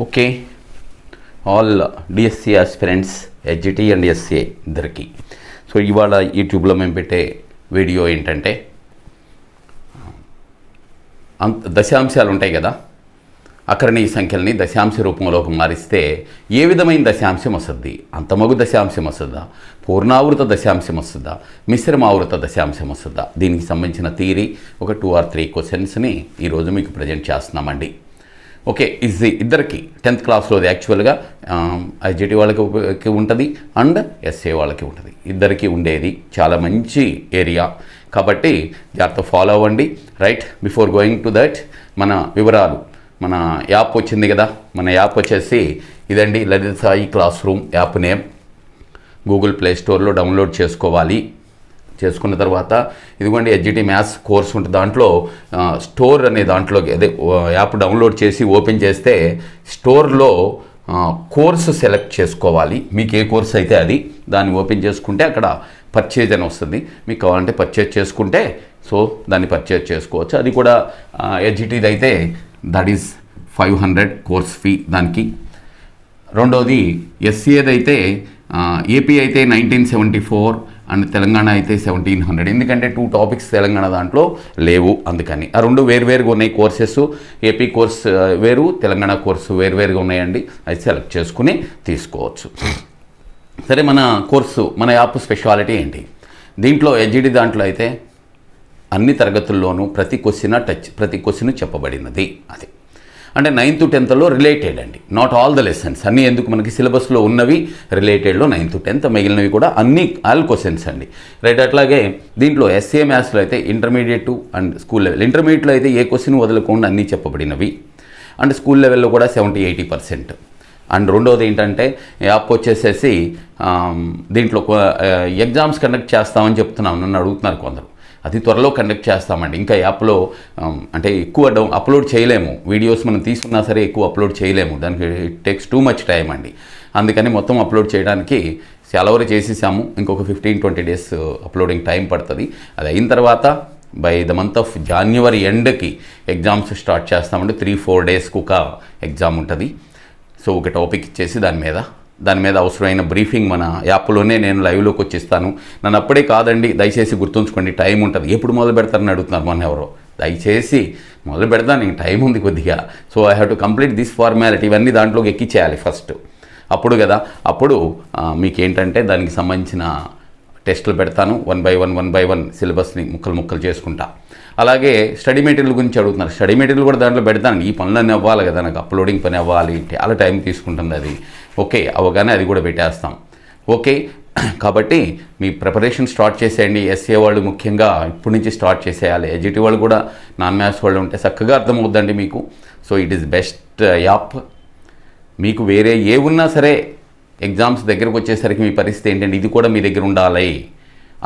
Okay, all DSC aspirants HGT and SCA ఇద్దరికి. So ఇవాళ యూట్యూబ్లో మేము పెట్టే వీడియో ఏంటంటే దశాంశాలు ఉంటాయి కదా, అకరణీయ సంఖ్యల్ని దశాంశ రూపంలోకి మారిస్తే ఏ విధమైన దశాంశం వస్తుంది? అంతమగు దశాంశం వస్తుందా, పూర్ణావృత దశాంశం వస్తుందా, మిశ్రమావృత దశాంశం వస్తుందా? దీనికి సంబంధించిన థియరీ ఒక 2 or 3 క్వశ్చన్స్ని ఈరోజు మీకు ప్రజెంట్ చేస్తున్నామండి. ఓకే, ఇది ఇద్దరికి 10th క్లాస్లోది యాక్చువల్గా ఐజిటి వాళ్ళకి ఉంటుంది అండ్ ఎస్ఏ వాళ్ళకి ఉంటుంది, ఇద్దరికి ఉండేది. చాలా మంచి ఏరియా కాబట్టి జాగ్రత్త ఫాలో అవ్వండి. Right, before going to that మన వివరాలు, మన యాప్ వచ్చింది కదా, మన యాప్ వచ్చేసి ఇదండి, Lalitha Sai class room app name. Google play స్టోర్లో డౌన్లోడ్ చేసుకోవాలి. చేసుకున్న తర్వాత ఇదిగోండి హెచ్జిటి మ్యాథ్స్ కోర్స్ ఉంటుంది, దాంట్లో స్టోర్ అనే దాంట్లోకి అదే యాప్ డౌన్లోడ్ చేసి ఓపెన్ చేస్తే స్టోర్లో కోర్సు సెలెక్ట్ చేసుకోవాలి. మీకు ఏ కోర్స్ అయితే అది దాన్ని ఓపెన్ చేసుకుంటే అక్కడ పర్చేజ్ అని వస్తుంది. మీకు కావాలంటే పర్చేజ్ చేసుకుంటే సో దాన్ని పర్చేజ్ చేసుకోవచ్చు. అది కూడా హెచ్జిటిది అయితే దట్ ఈస్ 500 కోర్స్ ఫీ దానికి. రెండోది ఎస్సీఏది అయితే ఏపీ అయితే 1974 అండ్ తెలంగాణ అయితే 1700. ఎందుకంటే 2 టాపిక్స్ తెలంగాణ దాంట్లో లేవు, అందుకని ఆ 2 వేరువేరుగా ఉన్నాయి కోర్సెస్. ఏపీ కోర్స్ వేరు, తెలంగాణ కోర్సు వేరువేరుగా ఉన్నాయండి. అది సెలెక్ట్ చేసుకుని తీసుకోవచ్చు. సరే, మన కోర్సు, మన యాప్ స్పెషాలిటీ ఏంటి? దీంట్లో హెచ్జిటి దాంట్లో అయితే అన్ని తరగతుల్లోనూ ప్రతి క్వశ్చన్ చెప్పబడినది. అది అంటే 9th to 10th రిలేటెడ్ అండి, నాట్ ఆల్ ద లెసన్స్. అన్నీ ఎందుకు, మనకి సిలబస్లో ఉన్నవి రిలేటెడ్లో 9th to 10th, మిగిలినవి కూడా అన్ని ఆల్ క్వశ్చన్స్ అండి. రైట్, అట్లాగే దీంట్లో ఎస్ఏ మ్యాథ్స్లో అయితే ఇంటర్మీడియట్ అండ్ స్కూల్ లెవెల్. ఇంటర్మీడియట్లో అయితే ఏ క్వశ్చన్ వదలకుండా అన్నీ చెప్పబడినవి. అండ్ స్కూల్ లెవెల్లో కూడా 70-80%. అండ్ రెండోది ఏంటంటే యాప్ వచ్చేసేసి దీంట్లో ఎగ్జామ్స్ కండక్ట్ చేస్తామని చెప్తున్నాం, నన్ను అడుగుతున్నారు కొందరు. అది త్వరలో కండక్ట్ చేస్తామండి. ఇంకా యాప్లో అంటే ఎక్కువ అప్లోడ్ చేయలేము, వీడియోస్ మనం తీసుకున్నా సరే ఎక్కువ అప్లోడ్ చేయలేము, దానికి it takes too much time అండి. అందుకని మొత్తం అప్లోడ్ చేయడానికి చాలా వరకు చేసేసాము. ఇంకొక 15-20 డేస్ అప్లోడింగ్ టైం పడుతుంది. అది అయిన తర్వాత by the month of January ఎండ్కి ఎగ్జామ్స్ స్టార్ట్ చేస్తామండి. 3-4 డేస్కు ఒక ఎగ్జామ్ ఉంటుంది. సో ఒక టాపిక్ ఇచ్చేసి దాని మీద అవసరమైన బ్రీఫింగ్ మన యాప్లోనే నేను లైవ్లోకి వచ్చిస్తాను. నన్ను అప్పుడే కాదండి, దయచేసి గుర్తుంచుకోండి, టైం ఉంటుంది. ఎప్పుడు మొదలు పెడతారని అడుగుతున్నారు మన ఎవరో. దయచేసి మొదలు పెడతాను, ఇంక టైం ఉంది కొద్దిగా. So I have to complete this formality. ఇవన్నీ దాంట్లోకి ఎక్కించేయాలి ఫస్ట్. అప్పుడు కదా, అప్పుడు మీకు ఏంటంటే దానికి సంబంధించిన టెస్టులు పెడతాను. 1 by 1 సిలబస్ని ముక్కలు చేసుకుంటా. అలాగే స్టడీ మెటీరియల్ గురించి అడుగుతున్నారు. స్టడీ మెటీరియల్ కూడా దాంట్లో పెడతాను. ఈ పనులన్నీ అవ్వాలి కదా, నాకు అప్లోడింగ్ పని అవ్వాలి, చాలా టైం తీసుకుంటుంది అది. ఓకే, అవగానే అది కూడా పెట్టేస్తాం. ఓకే, కాబట్టి మీ ప్రిపరేషన్ స్టార్ట్ చేసేయండి. ఎస్ఏ వాళ్ళు ముఖ్యంగా ఇప్పటి నుంచి స్టార్ట్ చేసేయాలి. హెచ్జిటి వాళ్ళు కూడా, నాన్ మ్యాథ్స్ వాళ్ళు ఉంటే చక్కగా అర్థమవుద్దండి మీకు. So it is best app. మీకు వేరే ఏ ఉన్నా సరే ఎగ్జామ్స్ దగ్గరకు వచ్చేసరికి మీ పరిస్థితి ఏంటంటే ఇది కూడా మీ దగ్గర ఉండాలి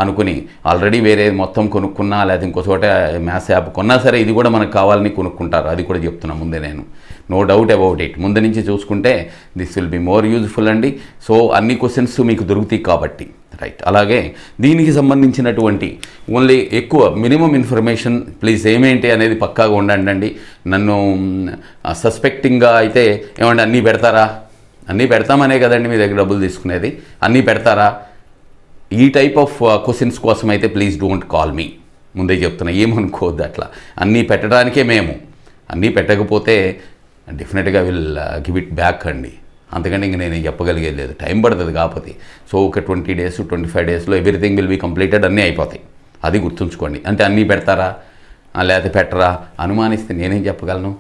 అనుకుని ఆల్రెడీ వేరే మొత్తం కొనుక్కున్నా, లేదా ఇంకో చోట మ్యాథ్స్ యాప్ కొన్నా సరే ఇది కూడా మనకు కావాలని కొనుక్కుంటారు. అది కూడా చెప్తున్నా ముందే నేను, నో డౌట్ అబౌట్ ఇట్. ముందు నుంచి చూసుకుంటే this will be more useful అండి. సో అన్ని క్వశ్చన్స్ మీకు దొరుకుతాయి కాబట్టి. రైట్, అలాగే దీనికి సంబంధించినటువంటి ఓన్లీ ఎక్కువ మినిమం ఇన్ఫర్మేషన్ ప్లీజ్ ఏమేంటి అనేది పక్కాగా ఉండండి. నన్ను సస్పెక్టింగ్గా అయితే ఏమంటే అన్నీ పెడతారా, అన్నీ పెడతామనే కదండి మీ దగ్గర డబ్బులు తీసుకునేది, అన్నీ పెడతారా, ఈ టైప్ ఆఫ్ క్వశ్చన్స్ కోసం అయితే ప్లీజ్ డోంట్ కాల్ మీ. ముందే చెప్తున్నా, ఏమనుకోవద్దు అట్లా. అన్నీ పెట్టడానికే మేము, అన్నీ పెట్టకపోతే డెఫినెట్గా విల్ గివ్ ఇట్ బ్యాక్ అండి. అంతకంటే ఇంక నేను చెప్పగలిగేది లేదు, టైం పడుతుంది కాకపోతే. సో ఒక 20 days 25 daysలో ఎవ్రీథింగ్ విల్ బీ కంప్లీటెడ్, అన్నీ అయిపోతాయి. అది గుర్తుంచుకోండి. అంటే అన్నీ పెడతారా లేకపోతే పెట్టరా అనుమానిస్తే నేనేం చెప్పగలను?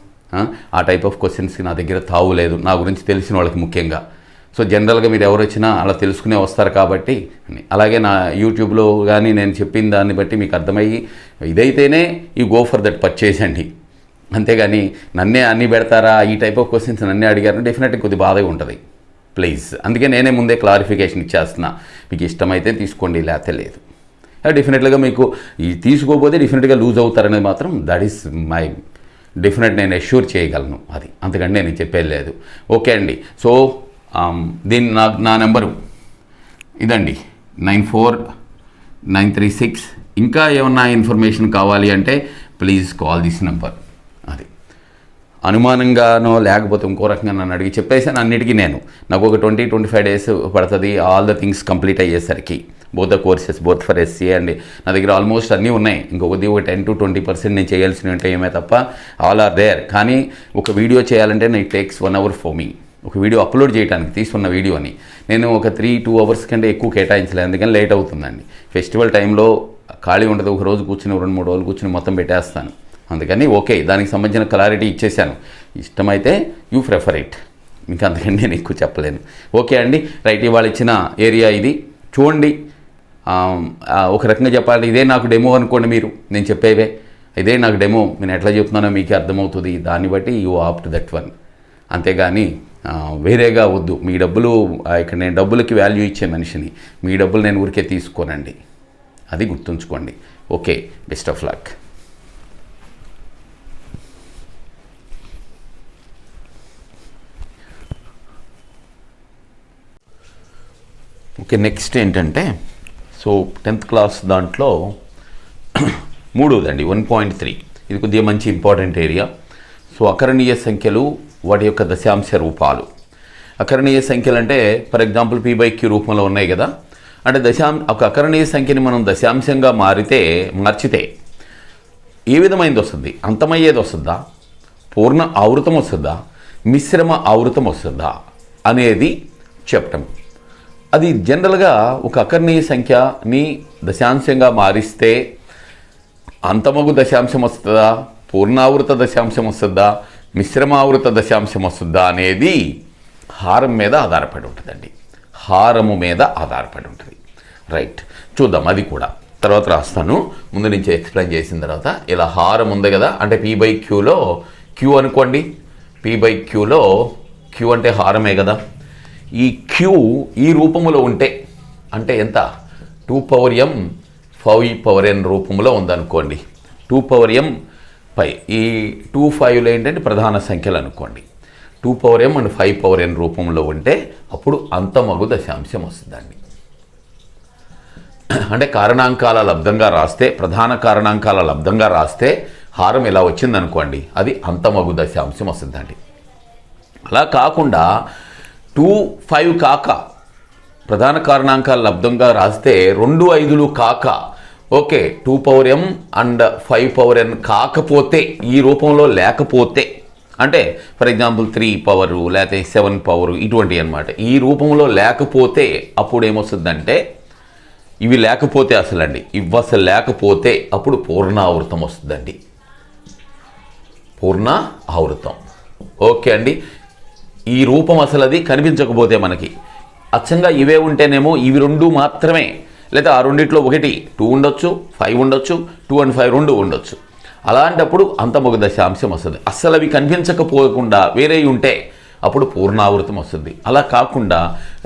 ఆ టైప్ ఆఫ్ క్వశ్చన్స్కి నా దగ్గర తావు లేదు, నా గురించి తెలిసిన వాళ్ళకి ముఖ్యంగా. సో జనరల్గా మీరు ఎవరు వచ్చినా అలా తెలుసుకునే వస్తారు కాబట్టి. అలాగే నా యూట్యూబ్లో కానీ నేను చెప్పిన దాన్ని బట్టి మీకు అర్థమయ్యి ఇదైతేనే ఈ గో ఫర్ దట్ పర్చేజ్ అండి. అంతేగాని నన్నే అన్నీ పెడతారా, ఈ టైప్ ఆఫ్ క్వశ్చన్స్ నన్నే అడిగారు డెఫినెట్గా కొద్ది బాధగా ఉంటుంది. ప్లీజ్, అందుకే నేనే ముందే క్లారిఫికేషన్ ఇచ్చేస్తున్నా. మీకు ఇష్టమైతే తీసుకోండి, లేకపోతే లేదు. డెఫినెట్గా మీకు ఈ తీసుకోకపోతే డెఫినెట్గా లూజ్ అవుతారనేది మాత్రం దట్ ఈస్ మై డెఫినెట్, నేను అష్యూర్ చేయగలను. అది అంతకంటే నేను చెప్పేది లేదు. ఓకే అండి. సో దీన్ని నా నెంబరు ఇదండి, 94-936. ఇంకా ఏమన్నా ఇన్ఫర్మేషన్ కావాలి అంటే ప్లీజ్ కాల్ దిస్ నెంబర్. అది అనుమానంగానో లేకపోతే ఇంకో రకంగా నన్ను అడిగి చెప్పేసాను అన్నిటికీ నాకు ఒక 20-25 డేస్ పడుతుంది ఆల్ ద థింగ్స్ కంప్లీట్ అయ్యేసరికి, both the courses, both for SC and నా దగ్గర ఆల్మోస్ట్ అన్నీ ఉన్నాయి. ఇంకొకది ఒక 10-20% నేను చేయాల్సినవి ఉంటాయి ఏమే తప్ప ఆల్ ఆర్ దేర్. కానీ ఒక వీడియో చేయాలంటే it takes 1 hour for me. ఒక వీడియో అప్లోడ్ చేయడానికి తీసుకున్న వీడియోని నేను ఒక 3-2 hours కంటే ఎక్కువ కేటాయించలేదు, అందుకని లేట్ అవుతుందండి. ఫెస్టివల్ టైంలో ఖాళీ ఉండదు, ఒక రోజు కూర్చుని 2-3 రోజులు కూర్చుని మొత్తం పెట్టేస్తాను. అందుకని ఓకే, దానికి సంబంధించిన క్లారిటీ ఇచ్చేసాను. ఇష్టమైతే యూ ప్రిఫర్ ఇట్, ఇంకా అందుకని నేను ఎక్కువ చెప్పలేను. ఓకే అండి, రైట్. ఇవాళ ఇచ్చిన ఏరియా ఇది చూడండి. ఒక రకంగా చెప్పాలి, ఇదే నాకు డెమో అనుకోండి, మీరు నేను చెప్పేవే ఇదే నాకు డెమో, నేను ఎట్లా చెప్తున్నానో మీకు అర్థమవుతుంది. దాన్ని బట్టి యూ ఆప్ట్ దట్ వన్, అంతేగాని వేరేగా వద్దు. మీ డబ్బులు ఇక్కడ నేను డబ్బులకి వాల్యూ ఇచ్చే మనిషిని, మీ డబ్బులు నేను ఊరికే తీసుకోనండి, అది గుర్తుంచుకోండి. Okay, best of luck. Okay, next ఏంటంటే సో 10th క్లాస్ దాంట్లో 3దండి 1.3, ఇది కొద్దిగా మంచి ఇంపార్టెంట్ ఏరియా. సో అకరణీయ సంఖ్యలు, వాటి యొక్క దశాంశ రూపాలు. అకరణీయ సంఖ్యలు అంటే ఫర్ ఎగ్జాంపుల్ p/q రూపంలో ఉన్నాయి కదా, అంటే ఒక అకరణీయ సంఖ్యని మనం దశాంశంగా మార్చితే ఏ విధమైనది వస్తుంది? అంతమయ్యేది వస్తుందా, పూర్ణ ఆవృతం వస్తుందా, మిశ్రమ ఆవృతం వస్తుందా అనేది చెప్పటం. అది జనరల్గా ఒక అకర్ణీయ సంఖ్యని దశాంశంగా మారిస్తే అంతమగు దశాంశం వస్తుందా, పూర్ణావృత దశాంశం వస్తుందా, మిశ్రమావృత దశాంశం వస్తుందా అనేది హారం మీద ఆధారపడి ఉంటుందండి. హారము మీద ఆధారపడి ఉంటుంది. రైట్, చూద్దాం. అది కూడా తర్వాత రాస్తాను, ముందు నుంచి ఎక్స్ప్లెయిన్ చేసిన తర్వాత. ఇలా హారం ఉంది కదా, అంటే p/qలో q అనుకోండి, p/qలో q అంటే హారమే కదా. ఈ q ఈ రూపములో ఉంటే అంటే ఎంత? 2m 5n రూపంలో ఉందనుకోండి. 2m పై ఈ 2-5లో ఏంటంటే ప్రధాన సంఖ్యలు అనుకోండి. 2m అండ్ 5n రూపంలో ఉంటే అప్పుడు అంతమగు దశాంశం వస్తుందండి. అంటే కారణాంకాల లబ్ధంగా రాస్తే, ప్రధాన కారణాంకాల లబ్ధంగా రాస్తే హారం ఇలా వచ్చిందనుకోండి, అది అంతమగు దశాంశం వస్తుందండి. అలా కాకుండా 2-5 కాక ప్రధాన కారణాంకాల లబ్ధంగా రాస్తే 2-5లు కాక, ఓకే 2m అండ్ 5n కాకపోతే, ఈ రూపంలో లేకపోతే, అంటే ఫర్ ఎగ్జాంపుల్ 3 పవరు లేకపోతే 7 పవరు ఇటువంటివి అనమాట, ఈ రూపంలో లేకపోతే అప్పుడు ఏమొస్తుందంటే, ఇవి లేకపోతే అసలండి, ఇవి అసలు లేకపోతే అప్పుడు పూర్ణావృతం వస్తుందండి. పూర్ణ ఆవృతం. ఓకే అండి, ఈ రూపం అసలు అది కనిపించకపోతే మనకి అచ్చంగా ఇవే ఉంటేనేమో ఇవి 2 మాత్రమే, లేదా ఆ రెండిట్లో ఒకటి 2 ఉండొచ్చు, 5 ఉండొచ్చు, 2 and 5 2 ఉండొచ్చు. అలాంటప్పుడు అంతమగు దశాంశం వస్తుంది. అస్సలు అవి కనిపించకపోకుండా వేరే ఉంటే అప్పుడు పూర్ణావృతం వస్తుంది. అలా కాకుండా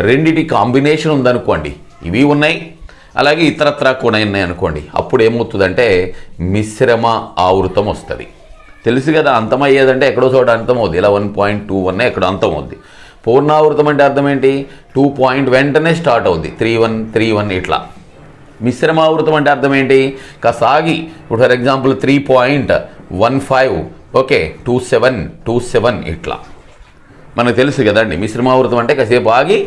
రెండిటి కాంబినేషన్ ఉందనుకోండి, ఇవి ఉన్నాయి అలాగే ఇతరత్రా కూడా ఉన్నాయి అనుకోండి, అప్పుడు ఏమవుతుందంటే మిశ్రమ ఆవృతం వస్తుంది. తెలుసు కదా, అంతమయ్యేదంటే ఎక్కడో చోట అంతం అవుద్ది. ఇలా 1.21 ఎక్కడో అంతం అవుద్ది. పూర్ణావృతం అంటే అర్థం ఏంటి? 2 పాయింట్ వెంటనే స్టార్ట్ అవుద్ది, 3-1 ఇట్లా. మిశ్రమావృతం అంటే అర్థం ఏంటి? కాసాగి ఇప్పుడు ఫర్ ఎగ్జాంపుల్ 3.15, ఓకే 27 ఇట్లా. మనకు తెలుసు కదండి, మిశ్రమావృతం అంటే కాసేపు ఆగి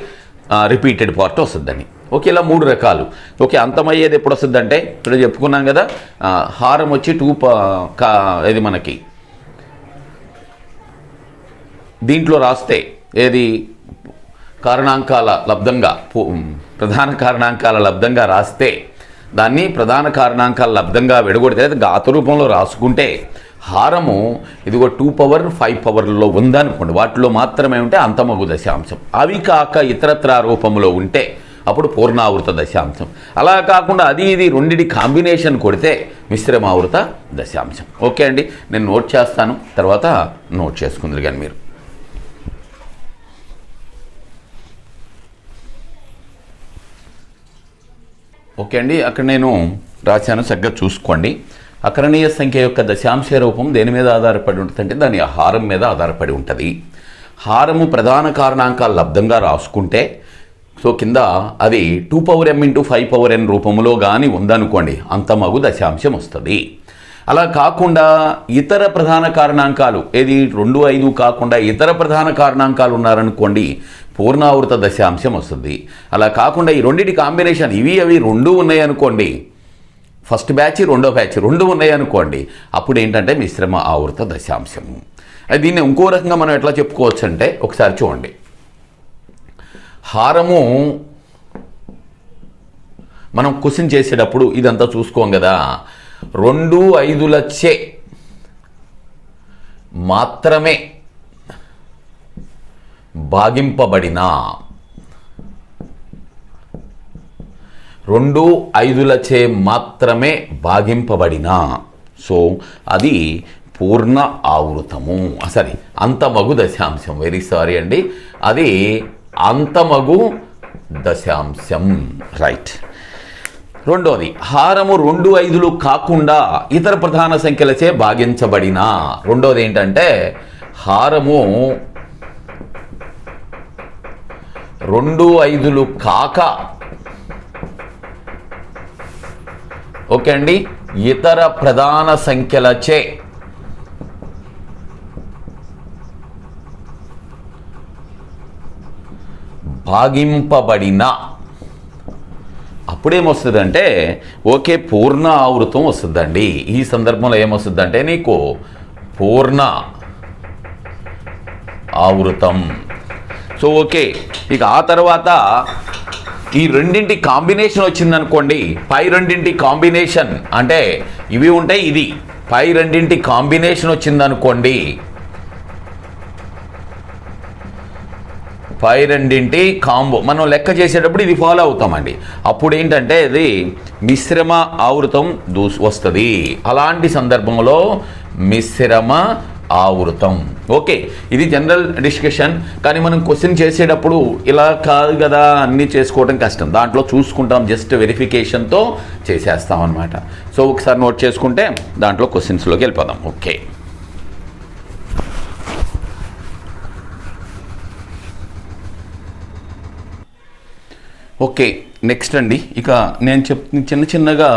రిపీటెడ్ పార్ట్ వస్తుందని. ఓకే, ఇలా 3 రకాలు. ఓకే, అంతమయ్యేది ఎప్పుడు వస్తుందంటే ఇప్పుడు చెప్పుకున్నాం కదా, హారం వచ్చి ఇది మనకి దీంట్లో రాస్తే ఏది కారణాంకాల లబ్ధంగా, ప్రధాన కారణాంకాల లబ్ధంగా రాస్తే దాన్ని ప్రధాన కారణాంకాల లబ్ధంగా విడగొడితే లేదా ఘాత రూపంలో రాసుకుంటే హారము ఇదిగో 2 పవర్ 5 పవర్లో ఉందనుకోండి, వాటిలో మాత్రమే ఉంటే అంతమగు దశాంశం. అవి కాక ఇతరత్రా రూపంలో ఉంటే అప్పుడు పూర్ణావృత దశాంశం. అలా కాకుండా అది ఇది రెండిటి కాంబినేషన్ కొడితే మిశ్రమావృత దశాంశం. ఓకే అండి, నేను నోట్ చేస్తాను, తర్వాత నోట్ చేసుకుందరు కానీ మీరు. ఓకే అండి, అక్కడ నేను రాశాను, చక్కగా చూసుకోండి. అకరణీయ సంఖ్య యొక్క దశాంశ రూపం దేని మీద ఆధారపడి ఉంటుంది అంటే దాని హారం మీద ఆధారపడి ఉంటుంది. హారము ప్రధాన కారణాంకాల లబ్ధంగా రాసుకుంటే సో కింద అది 2m × 5n రూపంలో కానీ ఉందనుకోండి, అంతమగు దశాంశం వస్తుంది. అలా కాకుండా ఇతర ప్రధాన కారణాంకాలు, ఏది 2, 5 కాకుండా ఇతర ప్రధాన కారణాంకాలు ఉన్నారనుకోండి, పూర్ణావృత దశాంశం వస్తుంది. అలా కాకుండా ఈ రెండింటి కాంబినేషన్ ఇవి అవి 2 ఉన్నాయనుకోండి, ఫస్ట్ బ్యాచ్ రెండో బ్యాచ్ 2 ఉన్నాయనుకోండి, అప్పుడు ఏంటంటే మిశ్రమ ఆవృత దశాంశము. అది దీన్ని ఇంకో రకంగా మనం ఎట్లా చెప్పుకోవచ్చు అంటే, ఒకసారి చూడండి. హారము మనం క్వశ్చన్ చేసేటప్పుడు ఇదంతా చూసుకోం కదా, 2 5లచే మాత్రమే భాగింపబడిన 2 5లచే మాత్రమే భాగింపబడిన, సో అది పూర్ణ ఆవృతము, సారీ అంతమగు దశాంశం. వెరీ సారీ అండి, అది అంతమగు దశాంశం. రైట్. రెండోది, హారము 2 5లు కాకుండా ఇతర ప్రధాన సంఖ్యలచే భాగించబడిన. రెండోది ఏంటంటే హారము 2 5లు కాక, ఓకే అండి, ఇతర ప్రధాన సంఖ్యలచే భాగింపబడిన. అప్పుడేమొస్తుందంటే ఓకే పూర్ణ ఆవృతం వస్తుందండి. ఈ సందర్భంలో ఏమొస్తుందంటే నీకు పూర్ణ ఆవృతం. సో ఓకే, ఇక ఆ తర్వాత ఈ రెండింటి కాంబినేషన్ వచ్చిందనుకోండి, పై రెండింటి కాంబినేషన్ అంటే ఇవి ఉంటాయి, ఇది పై రెండింటి కాంబినేషన్ వచ్చిందనుకోండి, పై రెండింటి కాంబో మనం లెక్క చేసేటప్పుడు ఇది ఫాలో అవుతామండి. అప్పుడు ఏంటంటే ఇది మిశ్రమ ఆవృతం వస్తుంది. అలాంటి సందర్భంలో మిశ్రమ ఆవృతం. ఓకే, ఇది జనరల్ డిస్కషన్. కానీ మనం క్వశ్చన్ చేసేటప్పుడు ఇలా కాదు కదా, అన్నీ చేసుకోవడం కష్టం. దాంట్లో చూసుకుంటాం, జస్ట్ వెరిఫికేషన్తో చేసేస్తాం అనమాట. సో ఒకసారి నోట్ చేసుకుంటే దాంట్లో క్వశ్చన్స్లోకి వెళ్ళిపోదాం. ఓకే, ఓకే నెక్స్ట్ అండి. ఇక నేను చిన్నగా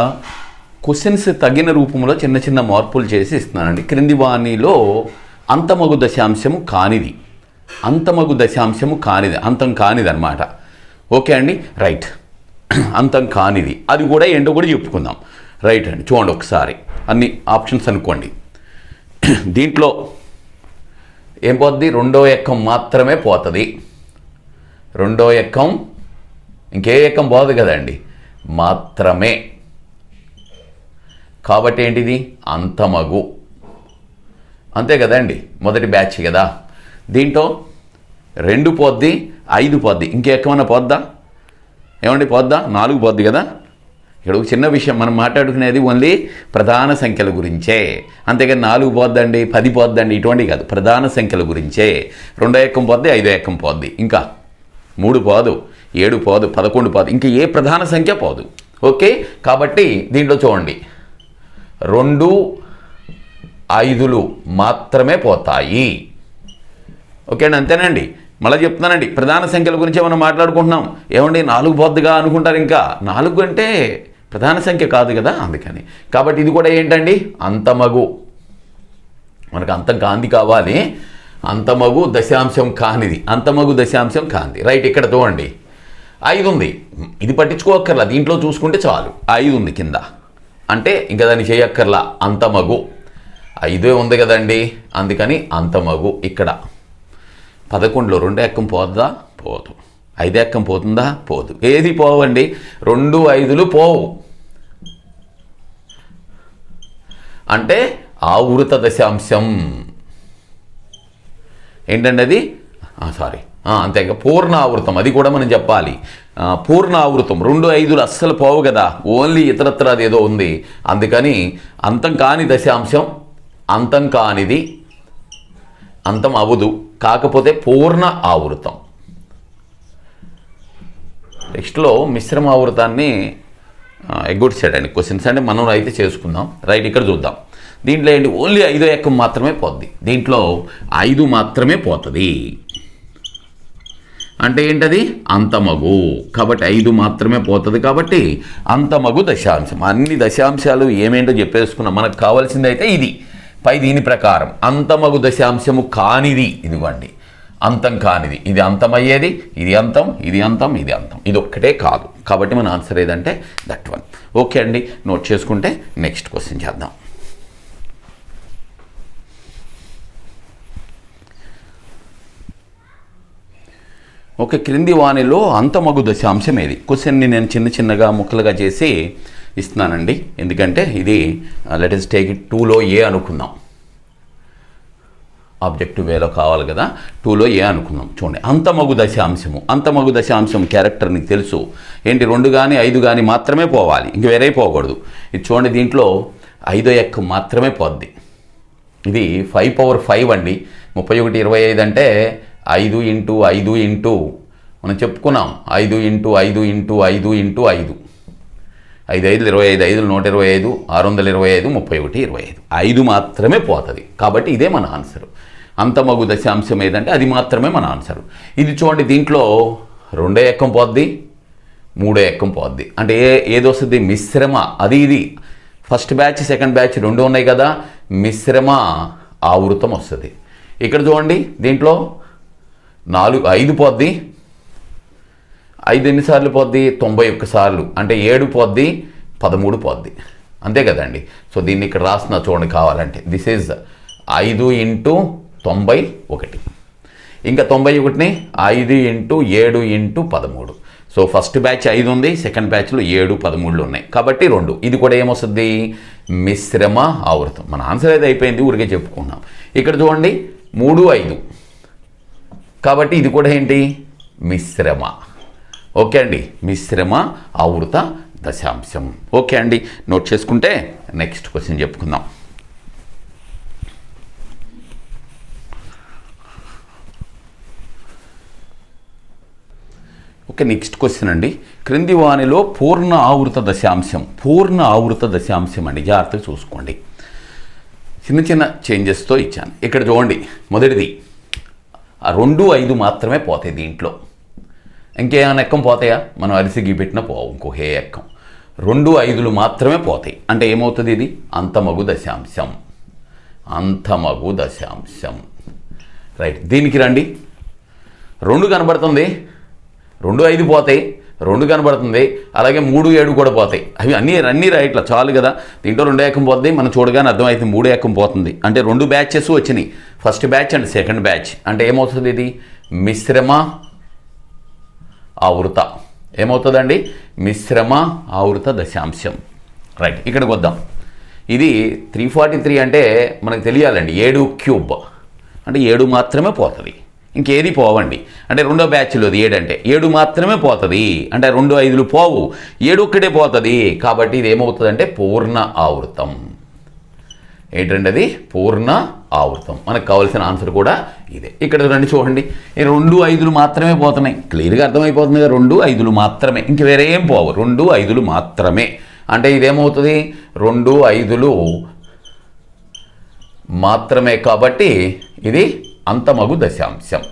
క్వశ్చన్స్ తగిన రూపంలో చిన్న మార్పులు చేసి ఇస్తున్నానండి. క్రింది వాణిలో అంతమగు దశాంశము కానిది, అంతమగు దశాంశము కానిది, అంతం కానిది అనమాట. ఓకే అండి, రైట్. అంతం కానిది అది కూడా ఏంటో కూడా చెప్పుకుందాం. రైట్ అండి, చూడండి ఒకసారి అన్ని ఆప్షన్స్ అనుకోండి. దీంట్లో ఏం పోతుంది, 2వ ఎక్కం మాత్రమే పోతుంది. 2వ ఎక్కం, ఇంకే ఎక్కం పోదు కదండి, మాత్రమే. కాబట్టి ఏంటిది అంతమగు, అంతే కదండి, మొదటి బ్యాచ్ కదా. దీంట్లో 2 పోద్ది, 5 పోద్ది, ఇంకే ఎక్కమన్నా పోద్దా ఏమండి, పోద్దా? 4 పోద్ది కదా. ఇక్కడ ఒక చిన్న విషయం, మనం మాట్లాడుకునేది ఓన్లీ ప్రధాన సంఖ్యల గురించే, అంతేగాని 4 పోద్దండి 10 పోద్దండి ఇటువంటివి కాదు, ప్రధాన సంఖ్యల గురించే. 2వ ఎక్కం పోద్ది, 5వ ఎక్కం పోద్ది, ఇంకా 3 పోదు, 7 పోదు, 11 పోదు, ఇంకా ఏ ప్రధాన సంఖ్య పోదు. ఓకే, కాబట్టి దీంట్లో చూడండి 2 5లు మాత్రమే పోతాయి. ఓకే అండి, అంతేనండి. మళ్ళీ చెప్తున్నానండి, ప్రధాన సంఖ్యల గురించి మనం మాట్లాడుకుంటున్నాం. ఏమండి 4 పోద్దుగా అనుకుంటారు, ఇంకా 4 అంటే ప్రధాన సంఖ్య కాదు కదా, అందుకని. కాబట్టి ఇది కూడా ఏంటండి అంతమగు, మనకు అంతం కాంతి కావాలి, అంతమగు దశాంశం కానిది, అంతమగు దశాంశం కాంతి. రైట్, ఇక్కడ చూడండి 5 ఉంది, ఇది పట్టించుకోక్కర్లా, దీంట్లో చూసుకుంటే చాలు. 5 ఉంది కింద, అంటే ఇంకా దాన్ని చేయక్కర్లా, అంతమగు. 5 ఉంది కదండి, అందుకని అంతమగు. ఇక్కడ 11లో 2 ఎక్కం పోద్దా? పోదు. 5 ఎక్కం పోతుందా? పోదు. ఏది పోవండి, 2 5లు పోవు. అంటే ఆవృత దశాంశం ఏంటండి అది, సారీ అంతేగా పూర్ణ ఆవృతం, అది కూడా మనం చెప్పాలి. పూర్ణ ఆవృతం 2 5లు అస్సలు పోవు కదా, ఓన్లీ ఇతరత్ర అదేదో ఉంది, అందుకని అంతం కాని దశాంశం, అంతం కానిది అంతం అవదు, కాకపోతే పూర్ణ ఆవృతం. నెక్స్ట్లో మిశ్రమ ఆవృతాన్ని ఎగ్గొట్టాడండి క్వశ్చన్స్, అంటే మనం అయితే చేసుకుందాం. రైట్, ఇక్కడ చూద్దాం. దీంట్లో ఏంటి, ఓన్లీ 5వ ఎక్కం మాత్రమే పోద్ది, దీంట్లో 5 మాత్రమే పోతుంది. అంటే ఏంటది అంతమగు. కాబట్టి 5 మాత్రమే పోతుంది కాబట్టి అంతమగు దశాంశం. అన్ని దశాంశాలు ఏమేంటో చెప్పేసుకున్నాం. మనకు కావాల్సింది అయితే ఇది పై దీని ప్రకారం అంతమగు దశాంశము కానిది ఇదివ్వండి, అంతం కానిది ఇది అంతమయ్యేది, ఇది అంతం, ఇది అంతం, ఇది అంతం, ఇది ఒక్కటే కాదు. కాబట్టి మన ఆన్సర్ ఏదంటే దట్ వన్. ఓకే అండి, నోట్ చేసుకుంటే నెక్స్ట్ క్వశ్చన్ చేద్దాం. ఓకే, క్రింది వానిలో అంతమగు దశాంశం ఏది? క్వశ్చన్ని నేను చిన్నగా ముక్కలుగా చేసి ఇస్తున్నానండి. ఎందుకంటే ఇది లెట్ us టేక్ ఇట్ 2లో ఏ అనుకుందాం. ఆబ్జెక్టివ్ వేలో కావాలి కదా, 2లో ఏ అనుకుందాం. చూడండి, అంతమగు దశాంశము. అంతమగు దశాంశం క్యారెక్టర్ నీకు తెలుసు ఏంటి, 2 కానీ 5 కానీ మాత్రమే పోవాలి, ఇంక వేరే పోకూడదు. ఇది చూడండి, దీంట్లో 5వ ఎక్క మాత్రమే పోద్ది. ఇది 5/5 అండి. 31 25 అంటే 5 ఇంటూ 5 ఇంటూ మనం చెప్పుకున్నాం 5 ఇంటూ 5 ఇంటూ 5 ఇంటూ 5 5 5 25 5 125 625 31 25 5 మాత్రమే పోతుంది. కాబట్టి ఇదే మన ఆన్సర్. అంతమగు దశాంశం ఏదంటే అది మాత్రమే మన ఆన్సర్. ఇది చూడండి, దీంట్లో 2వ ఎక్కం పోద్ది, 3వ ఎక్కం పోద్ది. అంటే ఏది వస్తుంది? మిశ్రమ. అది ఇది ఫస్ట్ బ్యాచ్ సెకండ్ బ్యాచ్ 2 ఉన్నాయి కదా, మిశ్రమ ఆవృతం వస్తుంది. ఇక్కడ చూడండి, దీంట్లో 5 పోద్ది. 5 ఎన్నిసార్లు పోద్ది? 91 సార్లు. అంటే 7 పోద్ది, 13 పోద్ది. అంతే కదండి. సో దీన్ని ఇక్కడ రాస్తున్నా చూడండి కావాలంటే. This is 5 into 91. ఇంకా 91ని 5 into 7 into 13. So first batch 5 ఉంది, సెకండ్ బ్యాచ్లో 7 13 ఉన్నాయి. కాబట్టి 2. ఇది కూడా ఏమొస్తుంది? మిశ్రమ ఆవృతం. మన ఆన్సర్ అయితే అయిపోయింది, ఊరికే చెప్పుకున్నాం. ఇక్కడ చూడండి 3 5. కాబట్టి ఇది కూడా ఏంటి? మిశ్రమ. ఓకే అండి, మిశ్రమ ఆవృత దశాంశం. ఓకే అండి, నోట్ చేసుకుంటే నెక్స్ట్ క్వశ్చన్ చెప్పుకుందాం. ఓకే, నెక్స్ట్ క్వశ్చన్ అండి. క్రింది వానిలో పూర్ణ ఆవృత దశాంశం. పూర్ణ ఆవృత దశాంశం అండి, జాగ్రత్తగా చూసుకోండి. చిన్న చేంజెస్తో ఇచ్చాను. ఇక్కడ చూడండి, మొదటిది 2 5 మాత్రమే పోతాయి దీంట్లో. ఇంకేమైనా ఎక్కం పోతాయా? మనం అరిసి గీపెట్టిన పోవు, ఇంకో హే ఎక్కం. 2 5లు మాత్రమే పోతాయి. అంటే ఏమవుతుంది? ఇది అంతమగు దశాంశం. అంతమగు దశాంశం. రైట్, దీనికి రండి. 2 కనబడుతుంది, 2 5 పోతాయి. 2 కనబడుతుంది, అలాగే 3 7 కూడా పోతాయి. అవి అన్నీ రైట్లా చాలు కదా. దీంట్లో 2 ఏకం పోతుంది, మనం చూడగానే అర్థమవుతుంది 3 ఏకం పోతుంది. అంటే 2 బ్యాచెస్ వచ్చినాయి, first batch and second batch. అంటే ఏమవుతుంది? ఇది మిశ్రమ ఆవృత. ఏమవుతుందండి? మిశ్రమ ఆవృత దశాంశం. రైట్, ఇక్కడికి వద్దాం. ఇది 343 అంటే మనకు తెలియాలండి 7 క్యూబ్. అంటే 7 మాత్రమే పోతుంది, ఇంకేది పోవండి. అంటే 2వ బ్యాచ్లోది 7 అంటే 7 మాత్రమే పోతుంది. అంటే 2 5లు పోవు, 7 ఒక్కటే పోతుంది. కాబట్టి ఇది ఏమవుతుందంటే పూర్ణ ఆవృతం. ఏంటంటే అది పూర్ణ ఆవృతం. మనకు కావాల్సిన ఆన్సర్ కూడా ఇదే. ఇక్కడ రండి చూడండి, ఈ 2 5లు మాత్రమే పోతున్నాయి. క్లియర్గా అర్థమైపోతుంది కదా, 2 5లు మాత్రమే, ఇంక వేరే ఏం పోవు, 2 5లు మాత్రమే. అంటే ఇదేమవుతుంది? 2 5లు మాత్రమే. కాబట్టి ఇది అంతమగు దశాంశం.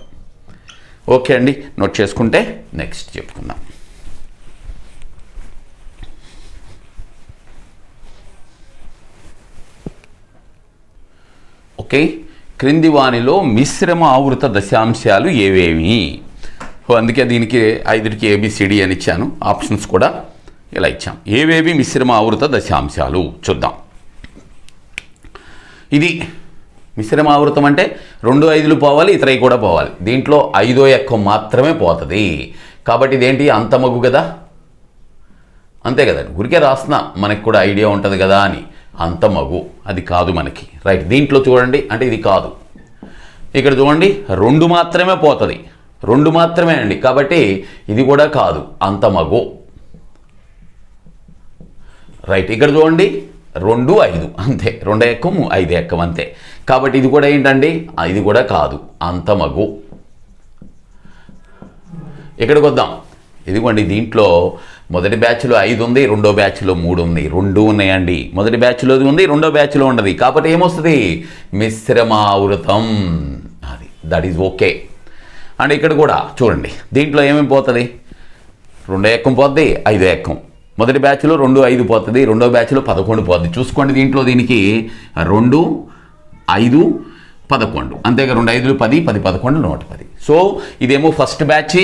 ఓకే అండి, నోట్ చేసుకుంటే నెక్స్ట్ చెప్పుకుందాం. ఓకే, క్రింది వానిలో మిశ్రమ ఆవృత దశాంశాలు ఏవేమి? అందుకే దీనికి 5కి ABCD అని ఇచ్చాను. ఆప్షన్స్ కూడా ఇలా ఇచ్చాం. ఏవేవి మిశ్రమ ఆవృత దశాంశాలు చూద్దాం. ఇది మిశ్రమ ఆవృతం అంటే 2 5లు పోవాలి, ఇతరవి కూడా పోవాలి. దీంట్లో 5వ ఎక్కం మాత్రమే పోతుంది. కాబట్టి ఇదేంటి? అంతమగు కదా. అంతే కదండి, ఊరికే రాస్తున్నా, మనకి కూడా ఐడియా ఉంటుంది కదా అని. అంతమగు అది కాదు మనకి. రైట్, దీంట్లో చూడండి, అంటే ఇది కాదు. ఇక్కడ చూడండి 2 మాత్రమే పోతుంది, 2 మాత్రమే అండి. కాబట్టి ఇది కూడా కాదు, అంతమగు. రైట్, ఇక్కడ చూడండి 2 5 అంతే, 2 ఎక్కం 5 ఎక్కం అంతే. కాబట్టి ఇది కూడా ఏంటండి? ఇది కూడా కాదు, అంతమగు. ఇక్కడికి వద్దాం. ఇదిగోండి, దీంట్లో మొదటి బ్యాచ్లో 5 ఉంది, 2వ బ్యాచ్లో 3 ఉంది. 2 ఉన్నాయండి. మొదటి బ్యాచ్లోది ఉంది, 2వ బ్యాచ్లో ఉండదు. కాబట్టి ఏమొస్తుంది? మిశ్రమ ఆవృతం. అది దట్ ఈజ్ ఓకే. అండ్ ఇక్కడ కూడా చూడండి, దీంట్లో ఏమేమి పోతుంది, 2 ఎక్కం పోద్ది, 5 ఎక్కం. మొదటి బ్యాచ్లో 2 5 పోతుంది, రెండో బ్యాచ్లో 11 పోద్ది. చూసుకోండి, దీంట్లో దీనికి 2 5 11, అంతేగా 2 5 10, 10 11 110. సో ఇదేమో ఫస్ట్ బ్యాచ్,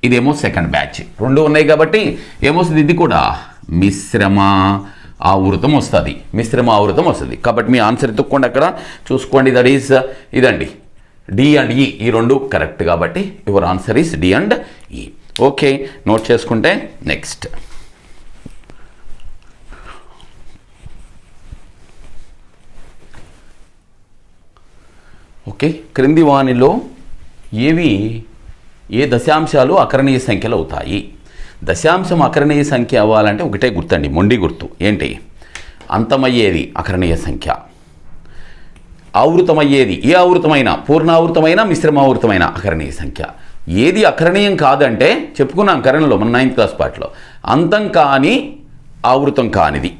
ఇదేమో సెకండ్ బ్యాచ్, 2 ఉన్నాయి కాబట్టి ఏమొస్తుంది, ఇది కూడా మిశ్రమ ఆవృతం వస్తుంది, మిశ్రమ ఆవృతం వస్తుంది. కాబట్టి మీ ఆన్సర్ ఎత్తుక్కోండి, అక్కడ చూసుకోండి, దట్ ఈస్ ఇదండి, డి అండ్ ఈ, ఈ 2 కరెక్ట్. కాబట్టి your answer is D and E. Okay, note చేసుకుంటే నెక్స్ట్. ఓకే, క్రింది వానిలో ఏ దశాంశాలు అకరణీయ సంఖ్యలు అవుతాయి? దశాంశం అకరణీయ సంఖ్య అవ్వాలంటే ఒకటే గుర్తండి, మొండి గుర్తు. ఏంటి? అంతమయ్యేది అకరణీయ సంఖ్య, ఆవృతమయ్యేది ఏ ఆవృతమైన, పూర్ణావృతమైన మిశ్రమావృతమైన అకరణీయ సంఖ్య. ఏది అకరణీయం కాదంటే చెప్పుకున్నాం కరణలో మన 9th క్లాస్ పాటలో, అంతం కాని ఆవృతం కానిది.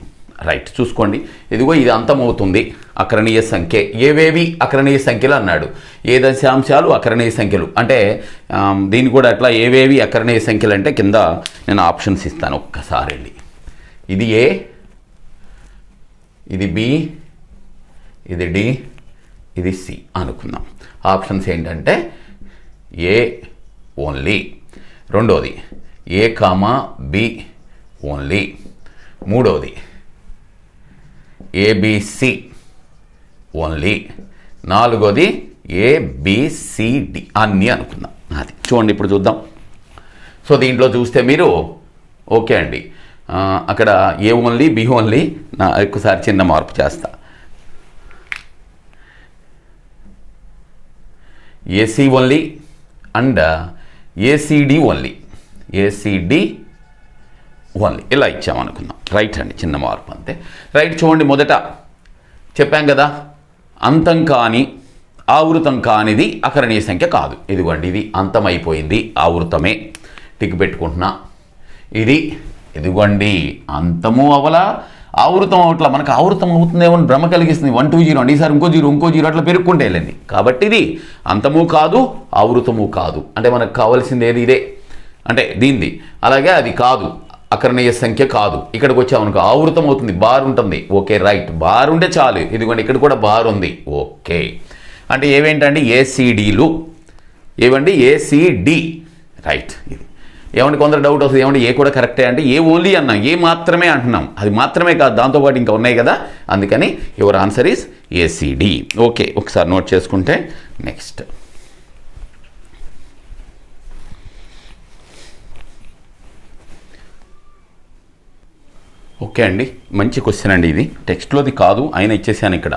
రైట్, చూసుకోండి, ఇదిగో ఇది అంతమవుతుంది అకరణీయ సంఖ్య. ఏవేవి అకరణీయ సంఖ్యలు అన్నాడు, ఏ దశాంశాలు అకరణీయ సంఖ్యలు అంటే దీన్ని కూడా అట్లా ఏవేవి అకరణీయ సంఖ్యలు అంటే కింద నేను ఆప్షన్స్ ఇస్తాను ఒక్కసారి అండి. ఇది ఏ, ఇది బి, ఇది డి, ఇది సి అనుకుందాం. ఆప్షన్స్ ఏంటంటే ఏ ఓన్లీ, రెండోది ఏ కామా బి ఓన్లీ, మూడోది ఏబిసి ఓన్లీ, నాలుగోది ఏబిసిడి అన్నీ అనుకుందాం. అది చూడండి, ఇప్పుడు చూద్దాం. సో దీంట్లో చూస్తే మీరు ఓకే అండి, అక్కడ ఏ ఓన్లీ బి ఓన్లీ, నా ఒక్కసారి చిన్న మార్పు చేస్తా, AC only and ACD only, ACD only ఇలా ఇచ్చామనుకుందాం. రైట్ అండి, చిన్న మార్పు అంతే. రైట్, చూడండి, మొదట చెప్పాం కదా, అంతం కాని ఆవృతం కానిది అకరణీయ సంఖ్య కాదు. ఇదిగోండి, ఇది అంతమైపోయింది, ఆవృతమే, టిక్ పెట్టుకుంటున్నా. ఇదిగోండి అంతము అవలా ఆవృతం అవట్లా, మనకు ఆవృతం అవుతుందేమో భ్రమ కలిగిస్తుంది. 1 2 0 అండి, ఈసారి ఇంకో 0 అట్లా పెరుక్కుంటే వెళ్ళండి. కాబట్టి ఇది అంతము కాదు, ఆవృతము కాదు. అంటే మనకు కావాల్సింది ఏది, ఇదే అంటే దీనిది. అలాగే అది కాదు, అకరణీయ సంఖ్య కాదు. ఇక్కడికి వచ్చామనుకో ఆవృతం అవుతుంది, బార్ ఉంటుంది. ఓకే, రైట్, బార్ ఉంటే చాలు. ఇదిగోండి, ఇక్కడ కూడా బార్ ఉంది. ఓకే, అంటే ఏవేంటండి, ఏసీడీలు. ఏవండి, ఏసీడి. రైట్, ఇది ఏమంటే కొందరు డౌట్ వస్తుంది, ఏమంటే ఏ కూడా కరెక్టే అంటే ఏ ఓన్లీ అన్నాం, ఏ మాత్రమే అంటున్నాం. అది మాత్రమే కాదు, దాంతోపాటు ఇంకా ఉన్నాయి కదా, అందుకని your answer is ACD. Okay, ఒకసారి నోట్ చేసుకుంటే నెక్స్ట్. ఓకే అండి, మంచి క్వశ్చన్ అండి. ఇది టెక్స్ట్లోది కాదు, ఆయన ఇచ్చేసాను ఇక్కడ,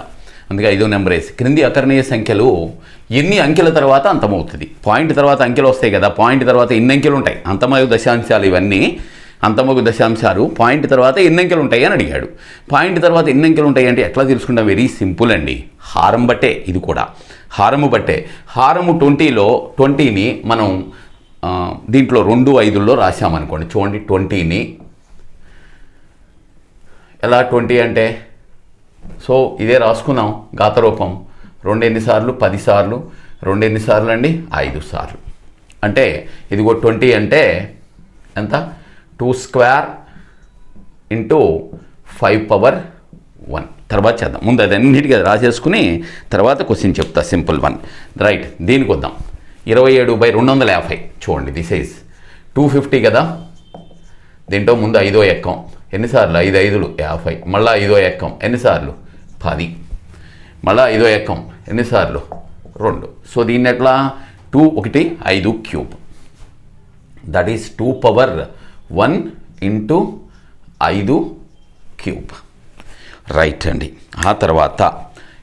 అందుకే 5వ నెంబర్ వేసి. క్రింది అకరణీయ సంఖ్యలు ఎన్ని అంకెల తర్వాత అంతమవుతుంది? పాయింట్ తర్వాత అంకెలు వస్తాయి కదా, పాయింట్ తర్వాత ఎన్ని అంకెలు ఉంటాయి? అంతమగు దశాంశాలు ఇవన్నీ, అంతమగు దశాంశాలు పాయింట్ తర్వాత ఎన్ని అంకెలు ఉంటాయి అని అడిగాడు. పాయింట్ తర్వాత ఎన్ని అంకెలు ఉంటాయి అంటే ఎట్లా తెలుసుకుంటాం? వెరీ సింపుల్ అండి, హారం బట్టే. ఇది కూడా హారము బట్టే. హారము 20లో 20ని మనం దీంట్లో 2 5లో రాసామనుకోండి. చూడండి, 20ని ఎలా 20 అంటే, సో ఇదే రాసుకుందాం ఘాతరూపం. 2 ఎన్నిసార్లు? 10 సార్లు. 2 ఎన్నిసార్లు అండి? 5 సార్లు. అంటే ఇదిగో 20 అంటే ఎంత? 2 స్క్వేర్ ఇంటూ 5 పవర్ 1. తర్వాత చేద్దాం, ముందు అదన్నిటికీ రాసేసుకుని తర్వాత క్వశ్చన్ చెప్తా, సింపుల్ వన్. రైట్, దీనికి వద్దాం. 27/250. చూడండి, దిస్ ఈజ్ 250 కదా. దీంట్లో ముందు 5వ ఎక్కం ఎన్నిసార్లు? 5 5లు 50. మళ్ళీ 5వ ఎక్కం ఎన్నిసార్లు? 10. మళ్ళీ 5వ ఎక్కం ఎన్నిసార్లు? 2. సో దీన్ని ఎట్లా? 2 1 5 cube, that is 2 power 1 into 5 cube. Right అండి. ఆ తర్వాత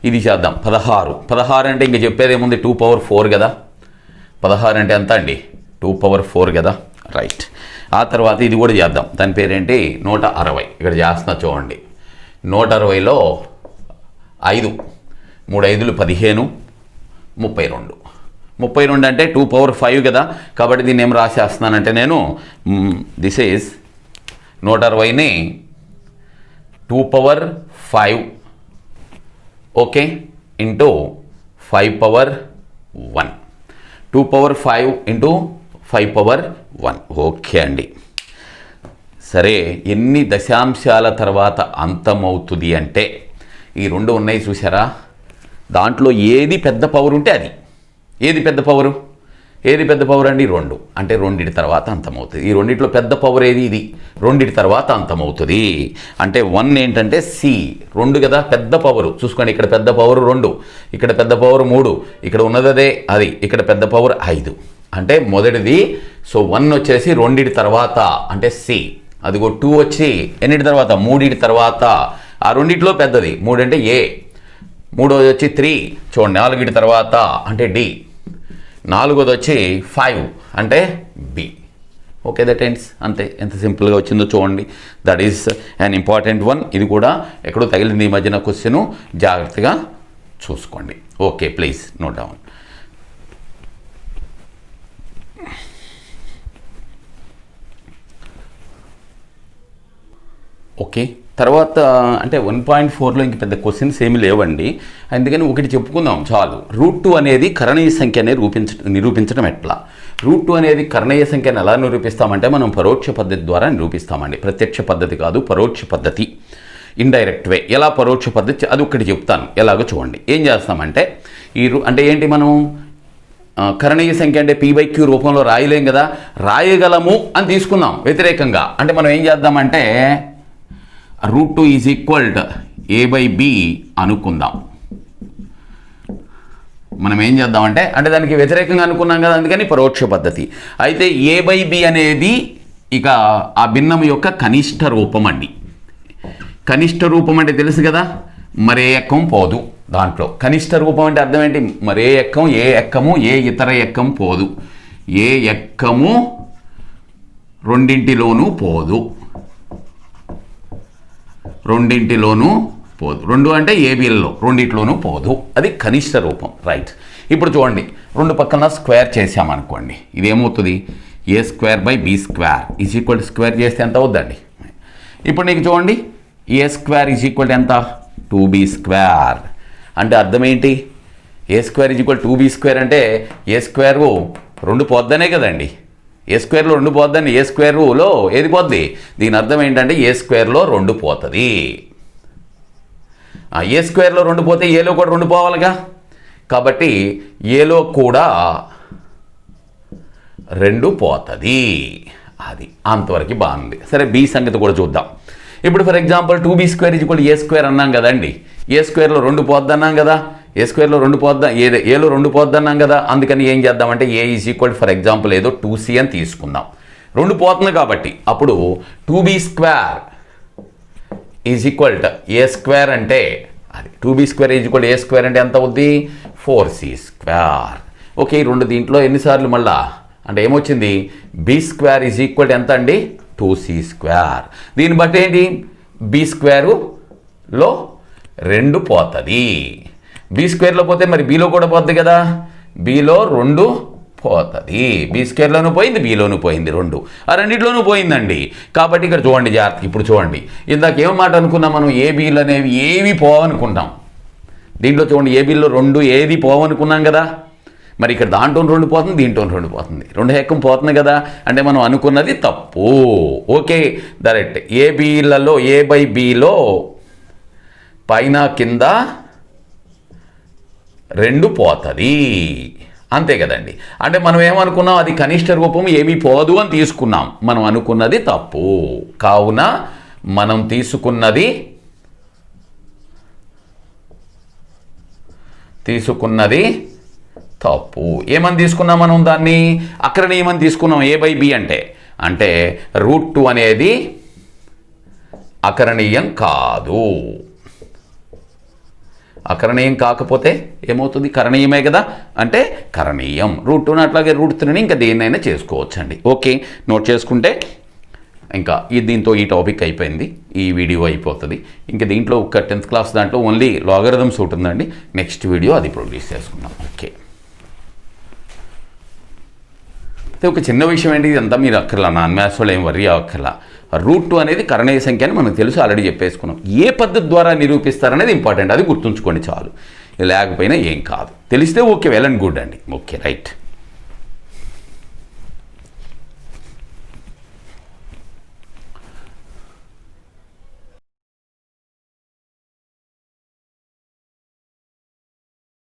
ఇది చేద్దాం. 16 అంటే ఇంక చెప్పేదేముంది? 2 పవర్ 4 కదా. 16 అంటే ఎంత అండి? 2 పవర్ 4 కదా. రైట్. ఆ తర్వాత ఇది కూడా చేద్దాం. దాని పేరేంటి? 160. ఇక్కడ చేస్తున్నా చూడండి. 160లో 5 3 5లు 15 32. 32 అంటే 2 పవర్ 5 కదా. కాబట్టి దీన్ని ఏం రాసేస్తున్నానంటే నేను దిస్ ఈజ్ 160ని 2 power 5 okay into 5 power 1. 2^5 into 5^1. Okay అండి. సరే, ఎన్ని దశాంశాల తర్వాత అంతమవుతుంది అంటే ఈ రెండు ఉన్నాయి చూసారా, దాంట్లో ఏది పెద్ద పవర్ ఉంటే అది. ఏది పెద్ద పవరు అండి? 2. అంటే 2 తర్వాత అంతమవుతుంది. ఈ రెండిట్లో పెద్ద పవర్ ఏది? ఇది. 2 తర్వాత అంతమవుతుంది. అంటే 1 ఏంటంటే సి, 2 కదా పెద్ద పవరు. చూసుకోండి, ఇక్కడ పెద్ద పవర్ 2, ఇక్కడ పెద్ద పవర్ 3, ఇక్కడ ఉన్నదే అది, ఇక్కడ పెద్ద పవర్ 5. అంటే మొదటిది. సో 1 వచ్చేసి 2 తర్వాత అంటే సి. అదిగో 2 వచ్చి ఎన్నిటి తర్వాత? 3 తర్వాత. ఆ రెండిట్లో పెద్దది 3 అంటే ఏ. 3వది వచ్చి 3, చూడండి 4 తర్వాత అంటే డి. 4వది వచ్చి 5 అంటే బి. Okay, that ends. అంతే. ఎంత సింపుల్గా వచ్చిందో చూడండి. That is an important one. ఇది కూడా ఎక్కడో తగిలింది ఈ మధ్యన క్వశ్చన్, జాగ్రత్తగా చూసుకోండి. Okay, please note down. Okay, తర్వాత అంటే 1.4లో ఇంక పెద్ద క్వశ్చన్స్ ఏమి లేవండి, అందుకని ఒకటి చెప్పుకుందాం చాలు. √2 అనేది కరణీయ సంఖ్య అనేది నిరూపించడం ఎట్లా? √2 అనేది కరణీయ సంఖ్యను ఎలా నిరూపిస్తామంటే మనం పరోక్ష పద్ధతి ద్వారా నిరూపిస్తామండి. ప్రత్యక్ష పద్ధతి కాదు, పరోక్ష పద్ధతి, ఇండైరెక్ట్ వే. ఎలా పరోక్ష పద్ధతి అది ఒకటి చెప్తాను, ఎలాగో చూడండి. ఏం చేస్తామంటే అంటే ఏంటి, మనం కరణీయ సంఖ్య అంటే p/q రూపంలో రాయలేం కదా, రాయగలము అని తీసుకుందాం వ్యతిరేకంగా. అంటే మనం ఏం చేద్దామంటే √2 ఈజ్ ఈక్వల్ టు a/b అనుకుందాం. మనం ఏం చేద్దామంటే అంటే దానికి వ్యతిరేకంగా అనుకున్నాం కదా, అందుకని పరోక్ష పద్ధతి. అయితే a/b అనేది ఇక ఆ భిన్నం యొక్క కనిష్ట రూపం అండి. కనిష్ట రూపం అంటే తెలుసు కదా, మరే ఎక్కం పోదు దాంట్లో. కనిష్ట రూపం అంటే అర్థం ఏంటి? మరే ఎక్కం, ఏ ఎక్కము, ఏ ఇతర ఎక్కం పోదు. ఏ ఎక్కము రెండింటిలోనూ పోదు. 2 అంటే ఏబీలలో రెండింటిలోనూ పోదు. అది కనిష్ట రూపం, రైట్. ఇప్పుడు చూడండి, 2 పక్కన స్క్వేర్ చేసామనుకోండి, ఇదేమవుతుంది? a²/b² is equal to square చేస్తే ఎంత అవుద్దండి? ఇప్పుడు నీకు చూడండి, a² ఎంత? 2b². అంటే అర్థం ఏంటి? a² 2b² అంటే a² 2 పోద్దనే కదండి. a²లో 2 పోద్దని, a²లో ఏది పోద్ది? దీని అర్థం ఏంటంటే a²లో 2 పోతుంది. a²లో 2 పోతే ఏలో కూడా 2 పోవాలిగా, కాబట్టి ఏలో కూడా 2 పోతుంది. అది అంతవరకు బాగుంది. సరే, బి సంగతి కూడా చూద్దాం. ఇప్పుడు ఫర్ ఎగ్జాంపుల్ 2b² a² అన్నాం కదండి. a²లో 2 పోద్దన్నాం కదా, a²లో 2 పోద్దాం, ఏలో 2 పోద్దన్నాం కదా. అందుకని ఏం చేద్దామంటే a is equal for example ఏదో 2c అని తీసుకుందాం. 2 పోతుంది కాబట్టి అప్పుడు 2b² is equal to a² అంటే అది 2b² ఈజ్ ఈక్వల్ a² అంటే ఎంత అవుద్ది? 4c². ఓకే, ఈ 2 దీంట్లో ఎన్నిసార్లు మళ్ళా అంటే ఏమొచ్చింది? b² ఈజ్ ఈక్వల్ ఎంత అండి? 2c². దీన్ని బట్టి ఏంటి? b²లో 2 పోతుంది. b²లో పోతే మరి బీలో కూడా పోద్ది కదా, బీలో 2 పోతుంది. b²లోనూ పోయింది, బీలోనూ పోయింది, 2 ఆ రెండింటిలోనూ పోయిందండి. కాబట్టి ఇక్కడ చూడండి జాగ్రత్త. ఇప్పుడు చూడండి, ఇందాక ఏం మాట అనుకున్నాం మనం? ఏబీలు అనేవి ఏవి పోవనుకుంటాం. దీంట్లో చూడండి, ఏబీలో 2 ఏది పోవనుకున్నాం కదా. మరి ఇక్కడ దాంట్లో 2 పోతుంది, దీంట్లో 2 పోతుంది, 2 ఎక్కం పోతుంది కదా. అంటే మనం అనుకున్నది తప్పు. ఓకే, డైరెక్ట్ ఏబీలలో a/bలో పైన కింద 2 పోతుంది, అంతే కదండి. అంటే మనం ఏమనుకున్నాం? అది కనిష్ట రూపం, ఏమీ పోదు అని తీసుకున్నాం. మనం అనుకున్నది తప్పు. కావున మనం తీసుకున్నది తప్పు. ఏమని తీసుకున్నాం మనం? దాన్ని అకరణీయమని తీసుకున్నాం. a/b అంటే √2 అనేది అకరణీయం కాదు. అకరణీయం కాకపోతే ఏమవుతుంది? కరణీయమే కదా, అంటే కరణీయం. √2ని అట్లాగే √3ని ఇంకా దేన్నైనా చేసుకోవచ్చండి. ఓకే, నోట్ చేసుకుంటే ఇంకా దీంతో ఈ టాపిక్ అయిపోయింది, ఈ వీడియో అయిపోతుంది. ఇంకా దీంట్లో ఒక 10th క్లాస్ దాంట్లో ఓన్లీ లాగరిథమ్స్ ఉంటుందండి. నెక్స్ట్ వీడియో అది ప్రొడ్యూస్ చేసుకుందాం. ఓకే, అయితే ఒక చిన్న విషయం ఏంటి, ఇదంతా మీరు అక్కర్లా, నాన్ మ్యాథ్స్ వాళ్ళు ఏం వర్రీ అక్కర్లా. √2 అనేది కరణీయ సంఖ్య అని మనకు తెలుసు, ఆల్రెడీ చెప్పేసుకున్నాం. ఏ పద్ధతి ద్వారా నిరూపిస్తారనేది ఇంపార్టెంట్, అది గుర్తుంచుకోండి చాలు. లేకపోయినా ఏం కాదు, తెలిస్తే ఓకే, వెల్ అండ్ గుడ్ అండి. Okay, right.